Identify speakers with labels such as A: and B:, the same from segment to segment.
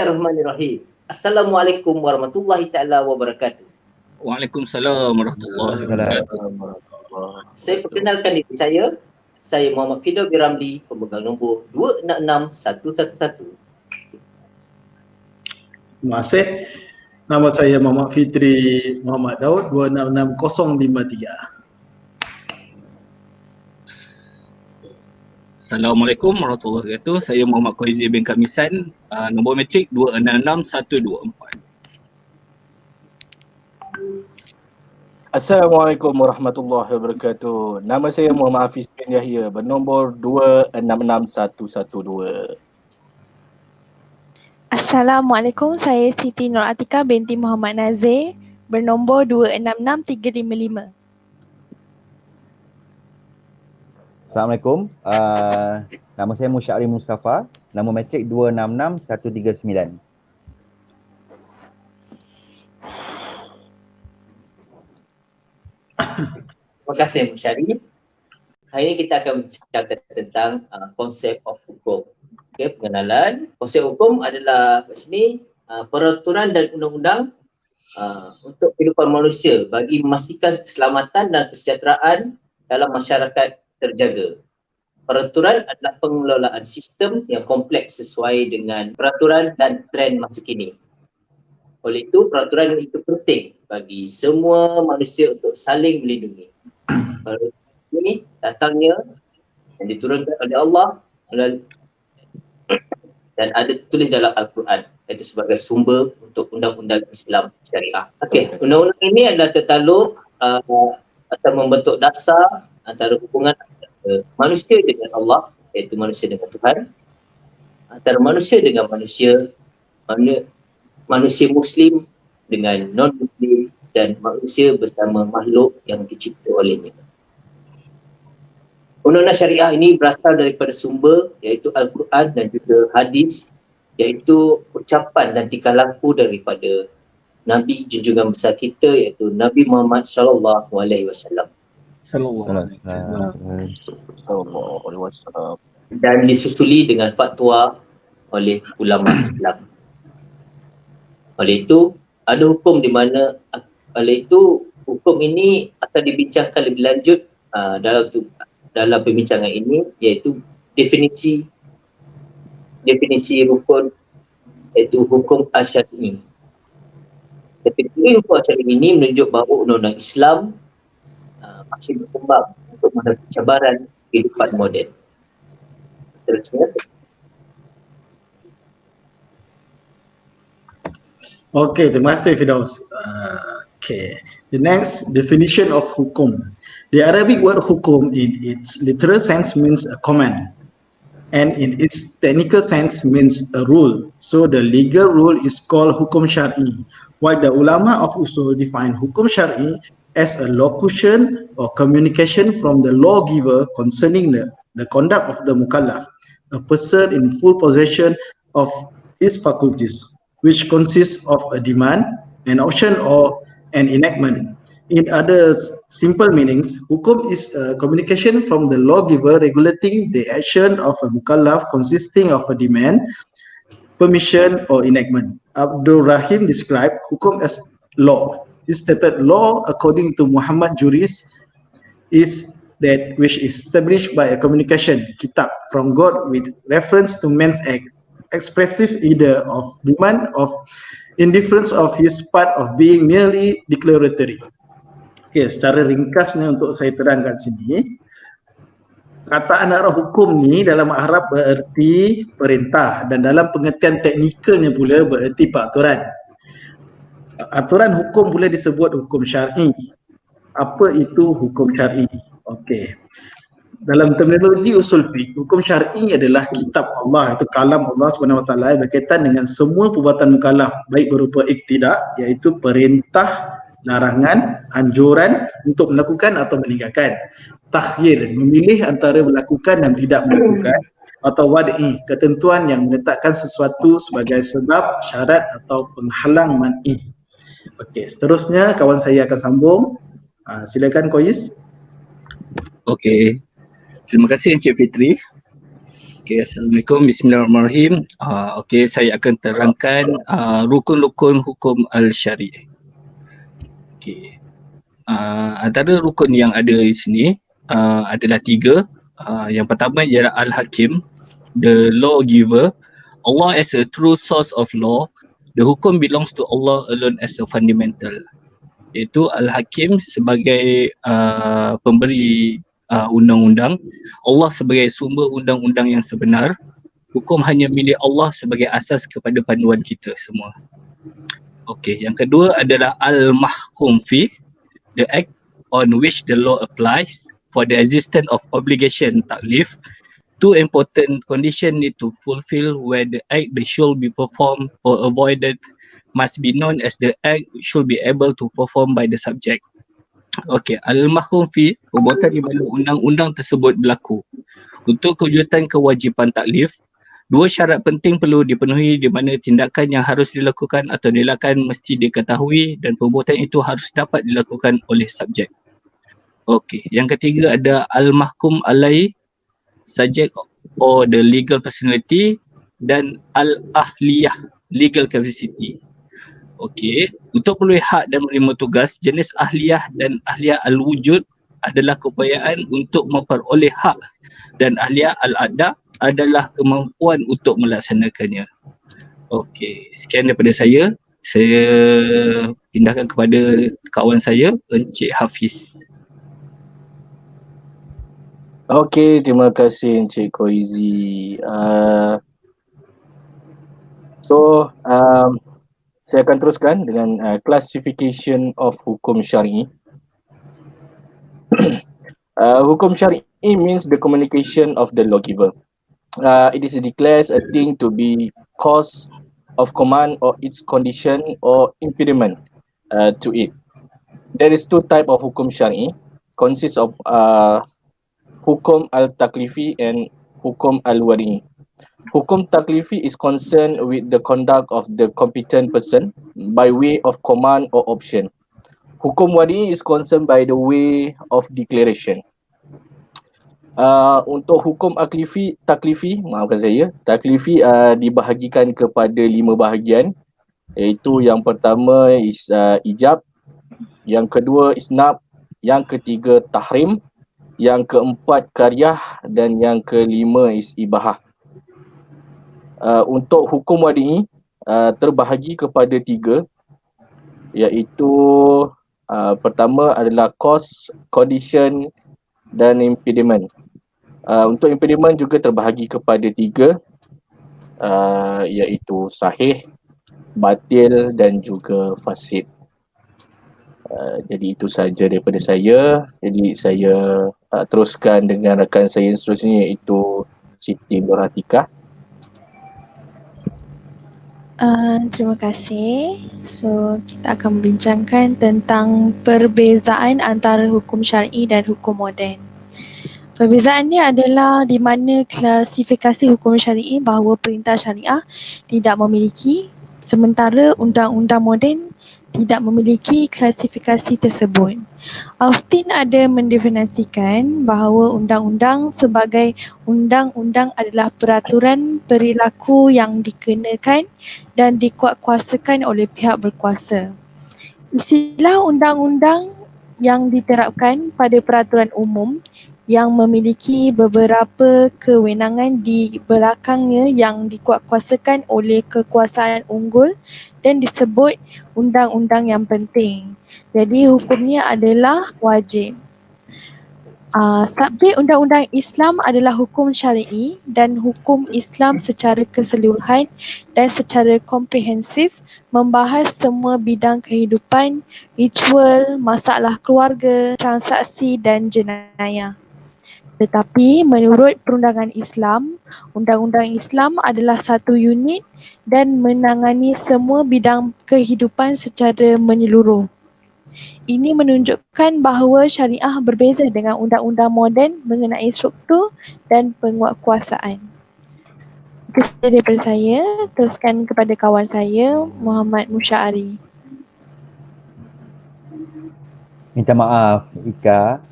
A: Bismillahirrahmanirrahim. Assalamualaikum warahmatullahi taala wabarakatuh.
B: Waalaikumsalam warahmatullahi wabarakatuh.
A: Saya perkenalkan diri saya. Saya Muhammad Fidaw Biramli, pemegang nombor 266111.
C: Terima kasih. Nama saya Muhammad Fitri Muhammad Daud 266053.
B: Assalamualaikum warahmatullahi wabarakatuh. Saya Muhammad Koizi bin Kamisan, nombor metrik 266124.
D: Assalamualaikum warahmatullahi wabarakatuh. Nama saya Muhammad Hafiz bin Yahya, bernombor 266112.
E: Assalamualaikum, saya Siti Nur Atika binti Muhammad Nazir, bernombor 266355.
F: Assalamualaikum, nama saya Musyari Mustafa, nombor metrik 266139.
A: Terima kasih Musyari. Hari ini kita akan bercakap tentang konsep of hukum. Okay, pengenalan. Konsep hukum adalah kat sini peraturan dan undang-undang untuk kehidupan manusia bagi memastikan keselamatan dan kesejahteraan dalam masyarakat terjaga. Peraturan adalah pengelolaan sistem yang kompleks sesuai dengan peraturan dan trend masa kini. Oleh itu, peraturan itu penting bagi semua manusia untuk saling melindungi. Peraturan ini datangnya yang diturunkan oleh Allah dan ada tulis dalam Al-Quran, iaitu sebagai sumber untuk undang-undang Islam syariah. Okey, undang-undang ini adalah tertaluk atau membentuk dasar antara hubungan manusia dengan Allah, iaitu manusia dengan Tuhan, antara manusia dengan manusia, manusia Muslim dengan non-Muslim, dan manusia bersama makhluk yang dicipta olehnya. Undang-undang syariah ini berasal daripada sumber iaitu Al-Quran dan juga hadis, iaitu ucapan dan tingkah laku daripada Nabi junjungan besar kita iaitu Nabi Muhammad sallallahu alaihi wasallam. Dan disusuli dengan fatwa oleh ulama Islam. Oleh itu, ada hukum di mana hukum ini akan dibincangkan lebih lanjut dalam perbincangan ini, iaitu definisi rukun, iaitu hukum asyari. Definisi hukum asyari ini menunjuk bahawa undang-undang Islam masih berkembang untuk menghadapi cabaran kehidupan moden. Seterusnya.
C: Okay, terima kasih Firdaus. Okay, the next definition of hukum. The Arabic word hukum in its literal sense means a command, and in its technical sense means a rule. So the legal rule is called hukum syar'i, while the ulama of usul define hukum syar'i as a locution or communication from the lawgiver concerning the conduct of the mukallaf, a person in full possession of his faculties, which consists of a demand, an option, or an enactment. In other simple meanings, hukum is a communication from the lawgiver regulating the action of a mukallaf consisting of a demand, permission, or enactment. Abdul Rahim described hukum as law. He stated law, according to Muhammad Juris, is that which is established by a communication, kitab, from God with reference to man's act, expressive either of demand of indifference of his part of being merely declaratory. Okay, secara ringkasnya untuk saya terangkan sini, kataan arah hukum ni dalam Arab bererti perintah dan dalam pengertian teknikalnya pula bererti peraturan. Aturan hukum boleh disebut hukum syar'i. Apa itu hukum syar'i? Okey. Dalam terminologi usul fiqh, hukum syar'i adalah kitab Allah, itu kalam Allah SWT berkaitan dengan semua perbuatan mukallaf, baik berupa iktidak, iaitu perintah, larangan, anjuran untuk melakukan atau meninggalkan. Takhyir, memilih antara melakukan dan tidak melakukan. Atau wad'i, ketentuan yang menetapkan sesuatu sebagai sebab, syarat atau penghalang man'i. Okey, seterusnya kawan saya akan sambung. Silakan Kois.
B: Okey. Terima kasih Encik Fitri. Okey, Assalamualaikum. Bismillahirrahmanirrahim. Okey, saya akan terangkan rukun-rukun hukum al-syariah. Okey. Antara rukun yang ada di sini adalah 3. Yang pertama ialah al-hakim, the lawgiver. Allah as a true source of law. The hukum belongs to Allah alone as a fundamental. Iaitu al-hakim sebagai pemberi undang-undang, Allah sebagai sumber undang-undang yang sebenar, hukum hanya milik Allah sebagai asas kepada panduan kita semua. Okey, yang kedua adalah al-mahkum fi, the act on which the law applies. For the existence of obligation taklif, 2 important conditions need to fulfill where the act that should be performed or avoided must be known as the act should be able to perform by the subject. Okey, al-mahkum fi, perbuatan di mana undang-undang tersebut berlaku. Untuk kewujudan kewajipan taklif, 2 syarat penting perlu dipenuhi di mana tindakan yang harus dilakukan atau dilakukan mesti diketahui dan perbuatan itu harus dapat dilakukan oleh subjek. Okey, yang ketiga ada al-mahkum alai, subject or the legal personality, dan al-ahliyah, legal capacity. Okey, untuk perolehan hak dan menerima tugas, jenis ahliyah dan ahliyah al-wujud adalah keupayaan untuk memperoleh hak, dan ahliyah al-ada adalah kemampuan untuk melaksanakannya. Okey, sekian daripada saya. Saya pindahkan kepada kawan saya, Encik Hafiz.
D: Okey, terima kasih Encik Koizi. Saya akan teruskan dengan classification of hukum syar'i. Hukum syar'i means the communication of the lawgiver. It is declares a thing to be cause of command or its condition or impediment to it. There is 2 type of hukum syar'i, consists of hukum al-taklifi and hukum al-wari. Hukum taklifi is concerned with the conduct of the competent person by way of command or option. Hukum wari is concerned by the way of declaration. Untuk hukum taklifi dibahagikan kepada 5 bahagian, iaitu yang pertama is ijab, yang kedua isnab, yang ketiga tahrim, yang keempat karyah, dan yang kelima is ibahah. Untuk hukum wadi terbahagi kepada 3, iaitu pertama adalah cause, condition dan impediment. Untuk impediment juga terbahagi kepada 3, iaitu sahih, batil dan juga fasid. Jadi itu saja daripada saya. Jadi saya teruskan dengan rakan saya yang seterusnya, iaitu Siti Nur Atikah.
E: Terima kasih. So, kita akan membincangkan tentang perbezaan antara hukum syar'i dan hukum moden. Perbezaannya adalah di mana klasifikasi hukum syar'i bahawa perintah syariah tidak memiliki, sementara undang-undang moden tidak memiliki klasifikasi tersebut. Austin ada mendefinisikan bahawa undang-undang sebagai undang-undang adalah peraturan perilaku yang dikenakan dan dikuatkuasakan oleh pihak berkuasa. Istilah undang-undang yang diterapkan pada peraturan umum yang memiliki beberapa kewenangan di belakangnya yang dikuatkuasakan oleh kekuasaan unggul dan disebut undang-undang yang penting. Jadi hukumnya adalah wajib. Subjek undang-undang Islam adalah hukum syar'i dan hukum Islam secara keseluruhan dan secara komprehensif membahas semua bidang kehidupan, ritual, masalah keluarga, transaksi dan jenayah. Tetapi menurut perundangan Islam, undang-undang Islam adalah satu unit dan menangani semua bidang kehidupan secara menyeluruh. Ini menunjukkan bahawa syariah berbeza dengan undang-undang moden mengenai struktur dan penguatkuasaan. Itu sahaja daripada saya. Teruskan kepada kawan saya, Muhammad Musyari.
F: Minta maaf Ika,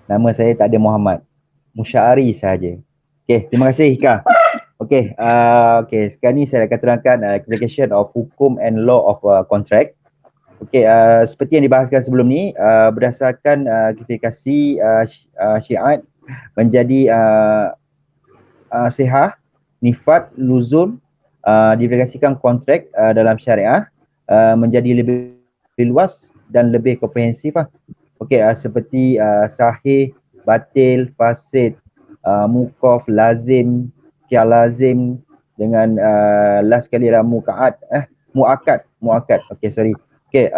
F: nama saya tak ada Muhammad, Musyari sahaja. Okey, terima kasih Hika. Okey, sekarang ni saya akan terangkan application of hukum and law of contract. Okey, seperti yang dibahaskan sebelum ni, berdasarkan klasifikasi syiat menjadi sihah, nifat, luzum, diaplikasikan kontrak dalam syariah menjadi lebih luas dan lebih komprehensif lah. Okey, seperti sahih, batil, fasid, mukaf, lazim, lazim dengan last sekali adalah muakkad. Okey, sorry. Okey,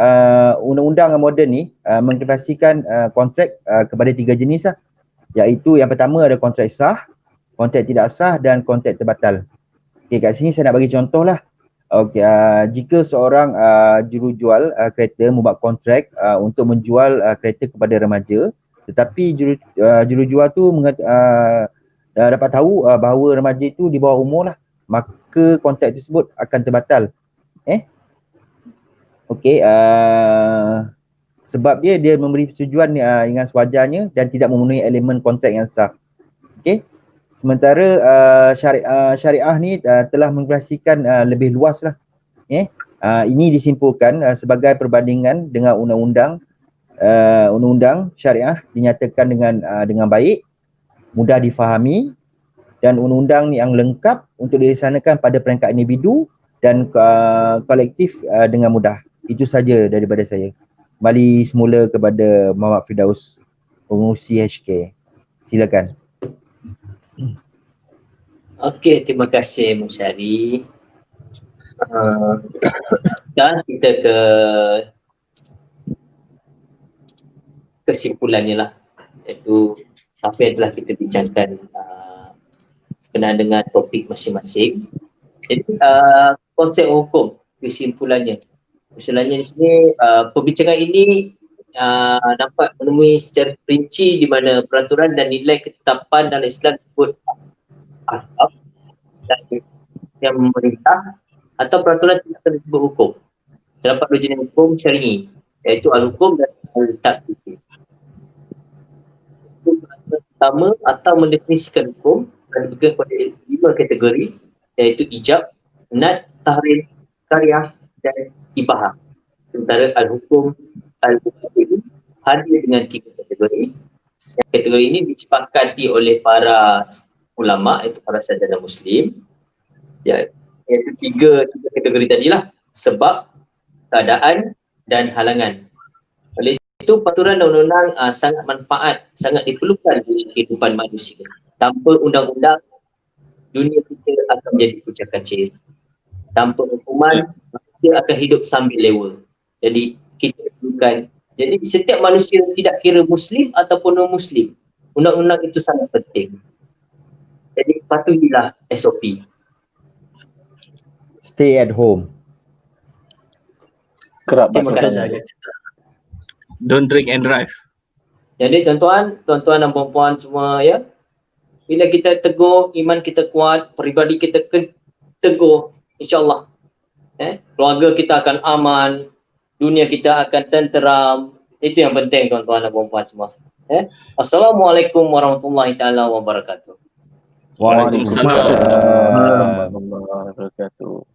F: undang-undang moden ni mengklasifikasikan kontrak kepada 3 jenis lah. Iaitu yang pertama ada kontrak sah, kontrak tidak sah dan kontrak terbatal. Okey, kat sini saya nak bagi contoh lah. Okey, jika seorang jurujual kereta membuat kontrak untuk menjual kereta kepada remaja, tetapi jurujual tu dapat tahu bahawa remaja itu di bawah umur lah, maka kontrak tersebut akan terbatal. Okey, sebab dia memberi persetujuan dengan sewajarnya dan tidak memenuhi elemen kontrak yang sah. Okey. Sementara syariah ni telah mengklasifikasikan lebih luas lah. Ini disimpulkan sebagai perbandingan dengan undang-undang syariah dinyatakan dengan baik, mudah difahami dan undang-undang yang lengkap untuk dilaksanakan pada peringkat individu dan kolektif dengan mudah. Itu saja daripada saya. Kembali semula kepada Muhammad Firdaus, pengurusi HK. Silakan.
A: Okey, terima kasih Musyari. Dan kita ke kesimpulannya lah, iaitu apa yang telah kita bincangkan berkenaan dengan topik masing-masing. Jadi konsep hukum, kesimpulannya di sini, perbincangan ini dapat menemui secara perinci di mana peraturan dan nilai ketetapan dalam Islam disebut asbab dan yang memerintah atau peraturan tidak akan disebut hukum. Terdapat dua jenis hukum syar'i, iaitu al-hukum dan al-taqlid. Hukum pertama atau mendefinisikan hukum akan diberikan kepada 5 kategori, iaitu ijab, nad, tahrim, karyah dan ibahah. Sementara al-hukum al-taqlid hadir dengan 3 kategori. Kategori ini disepakati oleh para ulama, iaitu para sarjana Muslim, iaitu tiga kategori tadilah: sebab, keadaan dan halangan. Oleh itu peraturan dan undang-undang sangat manfaat, sangat diperlukan di kehidupan manusia. Tanpa undang-undang, dunia kita akan menjadi kucing kacir. Tanpa hukuman, manusia akan hidup sambil lewa. Jadi kita perlukan, jadi setiap manusia tidak kira Muslim ataupun non-Muslim, undang-undang itu sangat penting. Jadi patuhilah SOP.
F: Stay at home.
D: Kerap
A: Terima kasih.
B: Don't drink and drive.
A: Jadi tuan-tuan dan puan-puan semua, ya, bila kita teguh, iman kita kuat, peribadi kita teguh, insyaAllah keluarga kita akan aman, dunia kita akan tenteram. Itu yang penting tuan-tuan dan puan-puan semua. Assalamualaikum warahmatullahi taala wabarakatuh.
B: Waalaikumsalam.
D: warahmatullahi wabarakatuh.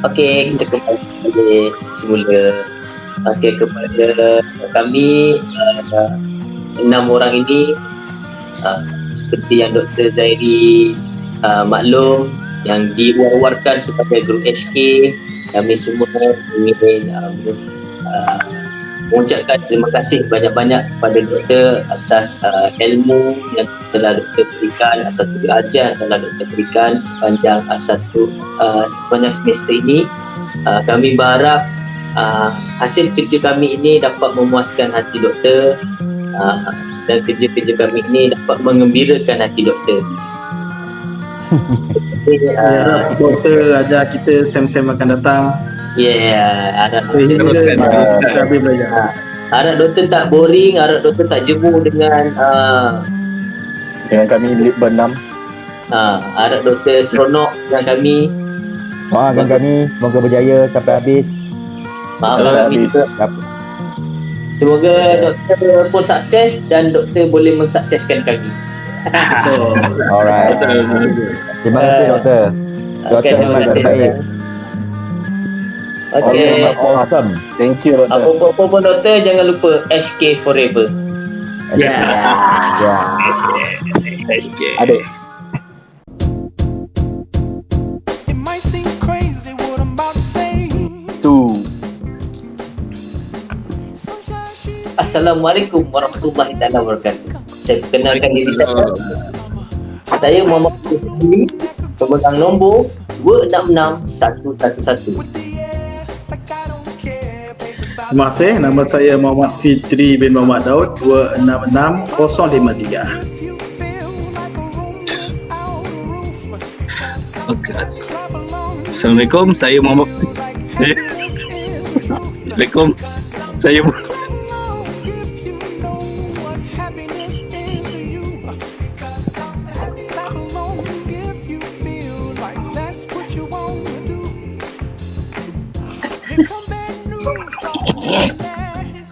A: Okey, kita kembali semula. Okey, kepada kami 6 orang ini, seperti yang Dr. Zairi maklum, yang diwar-warkan sebagai grup HK, kami semua ingin mengucapkan terima kasih banyak-banyak kepada doktor atas ilmu yang telah doktor berikan atau ajar yang telah doktor berikan sepanjang sepanjang semester ini. Kami berharap hasil kerja kami ini dapat memuaskan hati doktor dan kerja-kerja kami ini dapat mengembirakan hati doktor.
C: Harap doktor ajar kita sem-sem akan datang.
A: Harap
B: Teruskan.
C: Kita habis belajar.
A: harap doktor tak boring, harap doktor tak jemu dengan
D: Dengan kami bernam.
A: harap doktor seronok dengan kami.
F: Doakan kami semoga berjaya sampai habis.
A: Maafkan kami
D: Habis.
A: juga. Semoga doktor pun sukses dan doktor boleh mensukseskan kami.
C: Betul.
F: Alright. Terima kasih doktor. Doktor
A: Okey, terima
F: memang
A: kasih.
F: baik.
A: Okey.
F: Awesome.
D: Thank you doktor.
A: Apa-apa pun doktor, jangan lupa SK forever.
C: Yeah.
F: Ya.
D: Adik.
G: It might seem crazy what I'm about to say.
D: Tu.
G: Sunshine, she's
A: Assalamualaikum warahmatullahi taala wabarakatuh. Saya perkenalkan diri saya. Saya Muhammad Fitri, pemegang nombor 266111.
G: like I don't care, baby, about
C: Terima kasih. Nama saya Muhammad Fitri bin Muhammad Daud 266053.
G: if you feel like a room without a roof.
B: Okay.
G: Clap along
B: Assalamualaikum, saya Muhammad. Assalamualaikum, saya
G: along if you know what happiness is to you. 'Cause I'm happy. Clap along if you feel like that's what you want to do. Here come bad news from the internet.